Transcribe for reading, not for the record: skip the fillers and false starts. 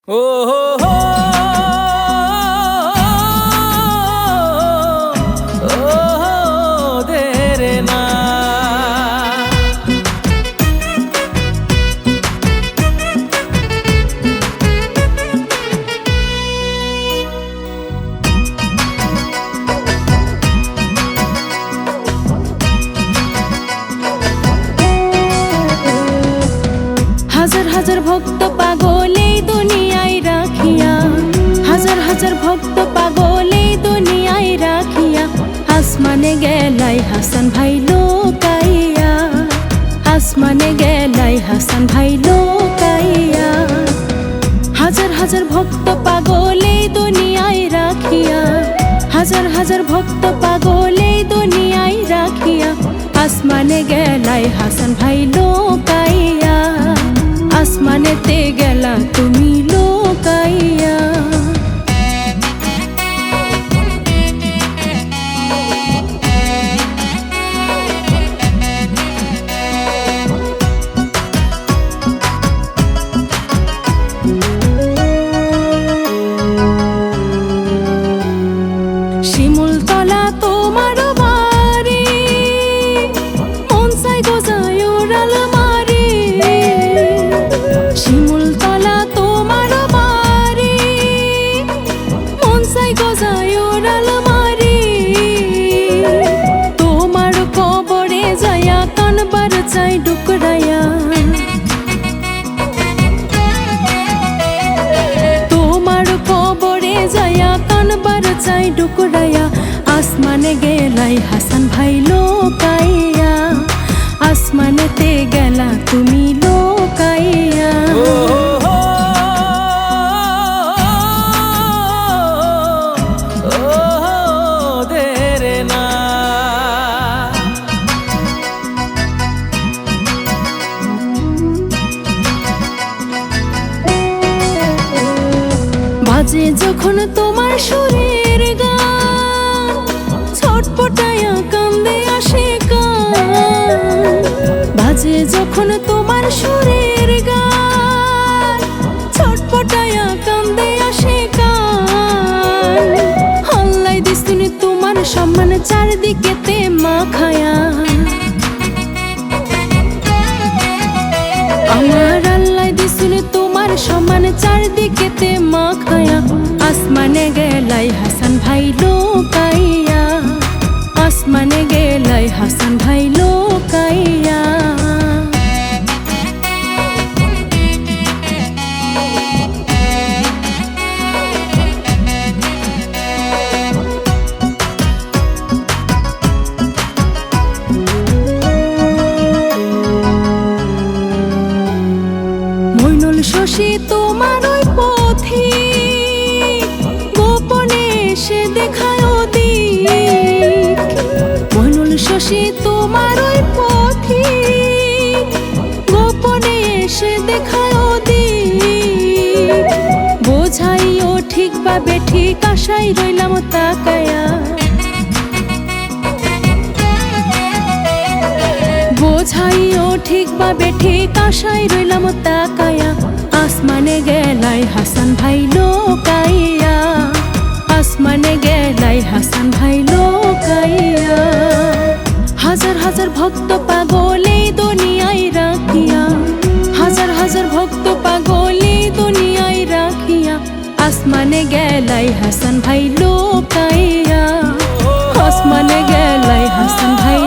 ओ हो तेरे ना হাজার হাজার ভক্ত পাগল এই দুনিয়ায় রাখিয়া, হাজার হাজার ভক্ত পাগল এই দুনিয়ায় রাখিয়া, আসমানে গেলাই হাসান ভাই লোকাইয়া, আসমানে গেলাই হাসান ভাই লোকাইয়া। হাজার হাজার ভক্ত পাগল এই দুনিয়ায় রাখিয়া, হাজার হাজার ভক্ত পাগল এই দুনিয়ায় রাখিয়া, আসমানে গেলাই হাসান ভাই লোকাইয়া, আসমানেতে গেলা তুমি লোকাইয়া। শিমুলতলা তোমার বাড়ি, মন চাই গজায় ওরাল মারি। শিমুলতলা তোমার বাড়ি, মন চাই গজায় ওরাল মারি। তোমার কবরে যায়া কানবার চাই ডুকরাইয়া, তোমার কবরে যায়া কানবার চাই ডুকরাইয়া, আসমানে গেলাই হাসান ভাই লোকাইয়া, আসমানেতে গেলা তুমি লোকাইয়া। तेरे ना বাজে যখন তোমার সুরের গান, ছটপটায়া কান্দে আসে কান। বাজে যখন তোমার সুরের গান, ছটপটায়া কান্দে আসে কান। হল্লাই দিসুনি তোমার সম্মান চারদিকেতে মাখায়া, আমার আল্লাহ দিসুনি তোমার সমান চারদিকেতে মাখায়া, আসমানে গেলাই হাসান ভাই লোকাইয়া, আসমানে গেলাই হাসান ভাই লোকাইয়া। মইনুল শশী তোমার ওই পথি, গোপনে এসে দেখায় দিক। মইনুল শশী তোমার ওই পথি, গোপনে এসে দেখায় দিক। বোঝাইও ঠিক বা বেঠিক আশাই রইলাম তাকায়া, বোঝাইও ঠিক বা বেঠিক আশাই রইলাম তাকায়া, আসমানে গেলাই হাসান ভাই লোকাইয়া, আসমানে গেলাই হাসান ভাই লোকাইয়া। হাজার হাজার ভক্ত পাগল এই দুনিয়ায় রাখিয়া, হাজার হাজার ভক্ত পাগল এই দুনিয়ায় রাখিয়া, আসমানে গেলাই হাসান ভাই লোকাইয়া, আসমানে গেলাই হাসান ভাই